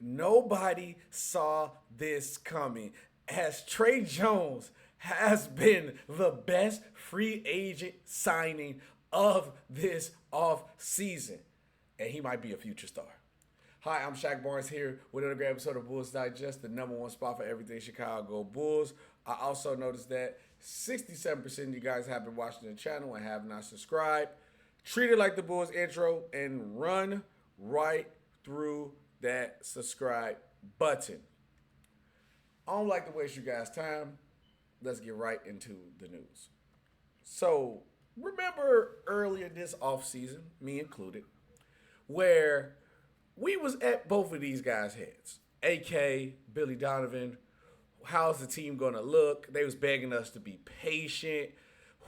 Nobody saw this coming, as Tre Jones has been the best free agent signing of this offseason. And he might be a future star. Hi, I'm Shaq Barnes here with another great episode of Bulls Digest, the number one spot for everything Chicago Bulls. I also noticed that 67% of you guys have been watching the channel and have not subscribed. Treat it like the Bulls intro and run right through that subscribe button. I don't like to waste you guys' time. Let's get right into the news. So, remember earlier this offseason, me included, where we was at both of these guys' heads. AK, Billy Donovan, how's the team going to look? They was begging us to be patient.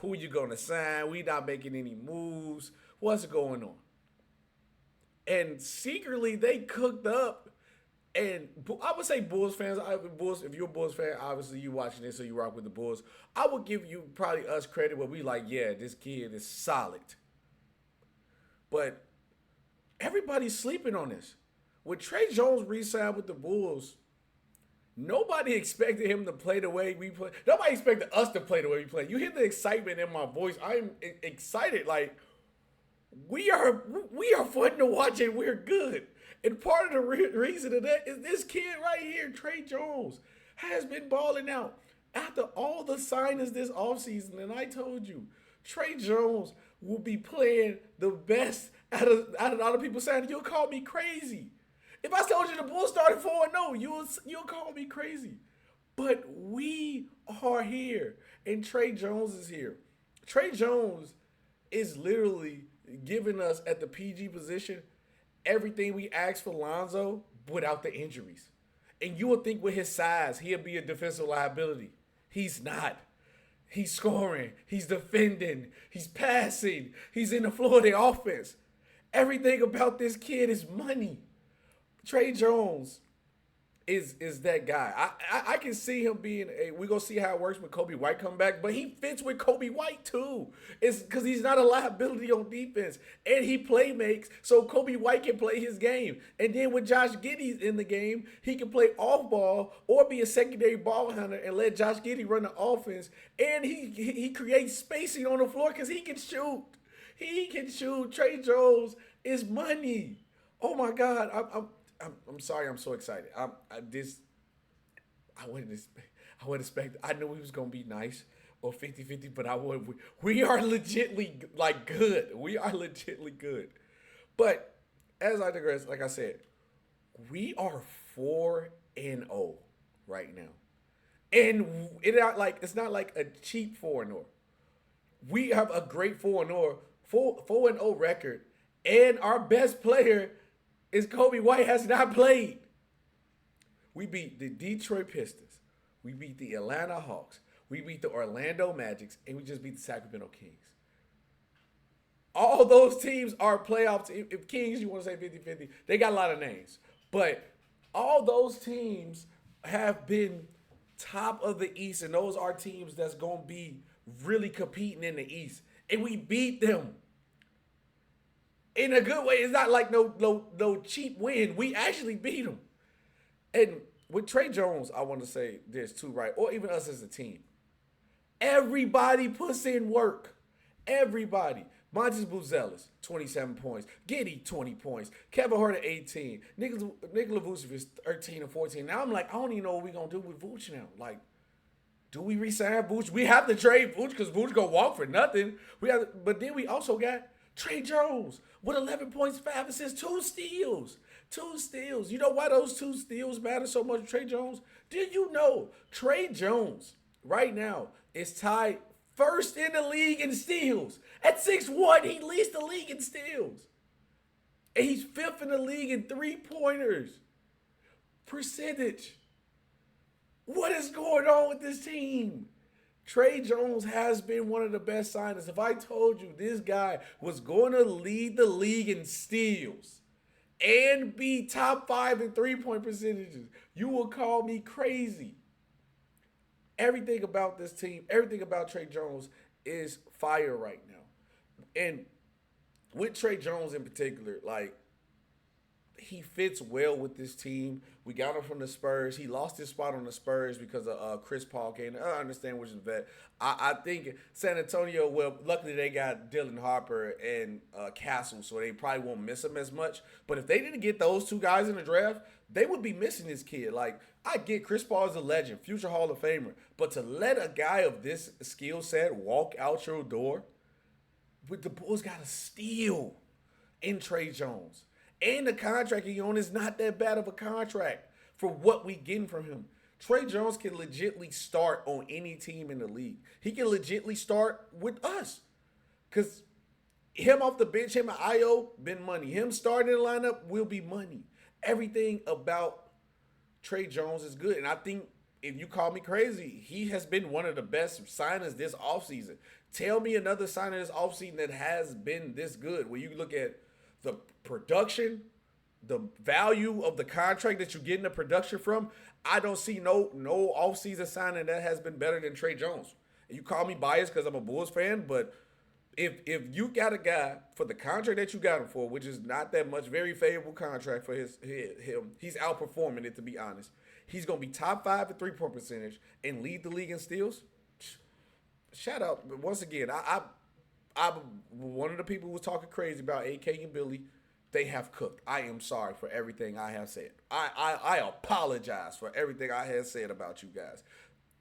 Who you going to sign? We not making any moves. What's going on? And secretly, they cooked up. And I would say Bulls fans, if you're a Bulls fan, obviously you watching this, so you rock with the Bulls. I would give you probably us credit where we like, yeah, this kid is solid. But everybody's sleeping on this. When Tre Jones re-signed with the Bulls, nobody expected him to play the way we play. Nobody expected us to play the way we play. You hear the excitement in my voice. I'm excited. Like, we are fun to watch and we're good. And part of the reason of that is this kid right here, Tre Jones, has been balling out. After all the signings this offseason, and I told you, Tre Jones will be playing the best out of all the people signing. You'll call me crazy. If I told you the Bulls started 4-0, you'll call me crazy. But we are here, and Tre Jones is here. Tre Jones is literally giving us at the PG position everything we asked for Lonzo without the injuries. And you would think with his size, he'd be a defensive liability. He's not. He's scoring. He's defending. He's passing. He's in the floor of the offense. Everything about this kid is money. Tre Jones is that guy. I can see him being we're going to see how it works when Kobe White come back, but he fits with Kobe White too. It's because he's not a liability on defense, and he play makes so Kobe White can play his game. And then when Josh Giddey's in the game, he can play off ball or be a secondary ball handler and let Josh Giddey run the offense. And he creates spacing on the floor because he can shoot. He can shoot. Tre Jones is money. Oh my God. I'm sorry. I'm so excited. I wouldn't expect. I knew he was gonna be nice or 50-50, but we are legitly like good. We are legitly good. But as I digress, like I said, we are 4-0 right now, and it's not like a cheap 4-0. We have a great 4-0 record, and our best player is Kobe White has not played. We beat the Detroit Pistons. We beat the Atlanta Hawks. We beat the Orlando Magics. And we just beat the Sacramento Kings. All those teams are playoffs. If Kings, you want to say 50-50, they got a lot of names. But all those teams have been top of the East. And those are teams that's going to be really competing in the East. And we beat them. In a good way. It's not like no cheap win. We actually beat them. And with Tre Jones, I want to say this too, right? Or even us as a team. Everybody puts in work. Everybody. Montes Buzelis, 27 points. Giddey, 20 points. Kevin Huerter, 18. Nikola Vucevic, 13 and 14. Now I'm like, I don't even know what we're going to do with Vuce now. Like, do we re-sign Vuce? We have to trade Vuce because Vuce going to walk for nothing. But then we also got Tre Jones with 11 points, 5 assists, 2 steals. 2 steals. You know why those 2 steals matter so much to Tre Jones? Did you know Tre Jones right now is tied first in the league in steals? At 6'1", he leads the league in steals. And he's 5th in the league in three-pointers. Percentage. What is going on with this team? Tre Jones has been one of the best signings. If I told you this guy was going to lead the league in steals and be top 5 in three-point percentages, you will call me crazy. Everything about this team, everything about Tre Jones is fire right now. And with Tre Jones in particular, like, he fits well with this team. We got him from the Spurs. He lost his spot on the Spurs because of Chris Paul came. I understand which is vet. I think San Antonio, well, luckily they got Dylan Harper and Castle, so they probably won't miss him as much. But if they didn't get those two guys in the draft, they would be missing this kid. Like, I get Chris Paul is a legend, future Hall of Famer, but to let a guy of this skill set walk out your door, with the Bulls got to steal in Tre Jones. And the contract he on is not that bad of a contract for what we getting from him. Tre Jones can legitimately start on any team in the league. He can legitimately start with us. Because him off the bench, him and Ayo, been money. Him starting in the lineup will be money. Everything about Tre Jones is good. And I think if you call me crazy, he has been one of the best signings this offseason. Tell me another signing this offseason that has been this good. When you look at the production, the value of the contract that you're getting the production from, I don't see no offseason signing that has been better than Tre Jones. And you call me biased because I'm a Bulls fan, but if you got a guy for the contract that you got him for, which is not that much, very favorable contract for him, he's outperforming it, to be honest. He's going to be top 5 in three-point percentage and lead the league in steals. Shout out. Once again, I'm one of the people who was talking crazy about AK and Billy. They have cooked. I am sorry for everything I have said. I apologize for everything I have said about you guys.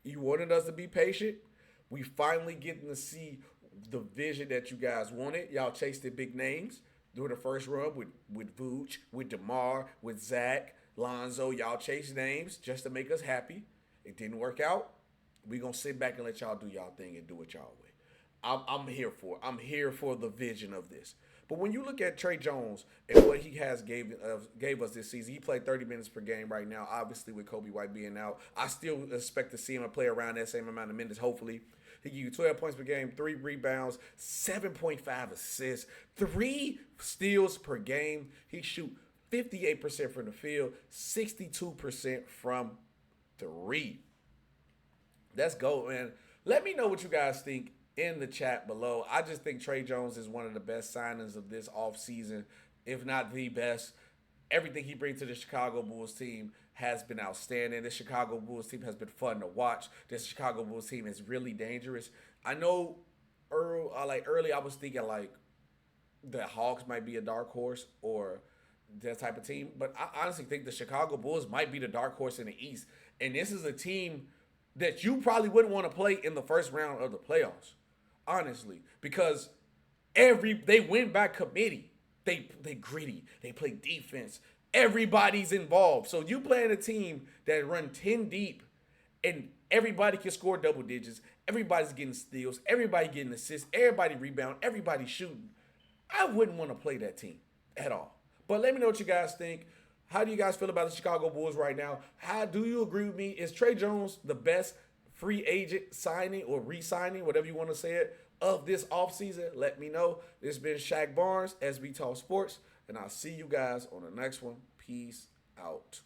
You wanted us to be patient. We finally getting to see the vision that you guys wanted. Y'all chased the big names during the first run with Vooch, with DeMar, with Zach, Lonzo. Y'all chased names just to make us happy. It didn't work out. We're going to sit back and let y'all do y'all thing and do it y'all way. I'm here for it. I'm here for the vision of this. But when you look at Tre Jones and what he has gave us this season, he played 30 minutes per game right now, obviously with Kobe White being out. I still expect to see him play around that same amount of minutes, hopefully. He give you 12 points per game, 3 rebounds, 7.5 assists, 3 steals per game. He shoot 58% from the field, 62% from 3. Let's go, man. Let me know what you guys think in the chat below. I just think Tre Jones is one of the best signings of this offseason, if not the best. Everything he brings to the Chicago Bulls team has been outstanding. The Chicago Bulls team has been fun to watch. This Chicago Bulls team is really dangerous. I know early I was thinking like the Hawks might be a dark horse or that type of team, but I honestly think the Chicago Bulls might be the dark horse in the East. And this is a team that you probably wouldn't want to play in the first round of the playoffs, honestly, because they win by committee. They gritty. They play defense. Everybody's involved. So you playing a team that run 10 deep and everybody can score double digits. Everybody's getting steals. Everybody getting assists. Everybody rebound. Everybody shooting. I wouldn't want to play that team at all. But let me know what you guys think. How do you guys feel about the Chicago Bulls right now? How do you agree with me? Is Tre Jones the best free agent signing or re-signing, whatever you want to say it, of this offseason? Let me know. This has been Shaq Barnes, SB Talk Sports, and I'll see you guys on the next one. Peace out.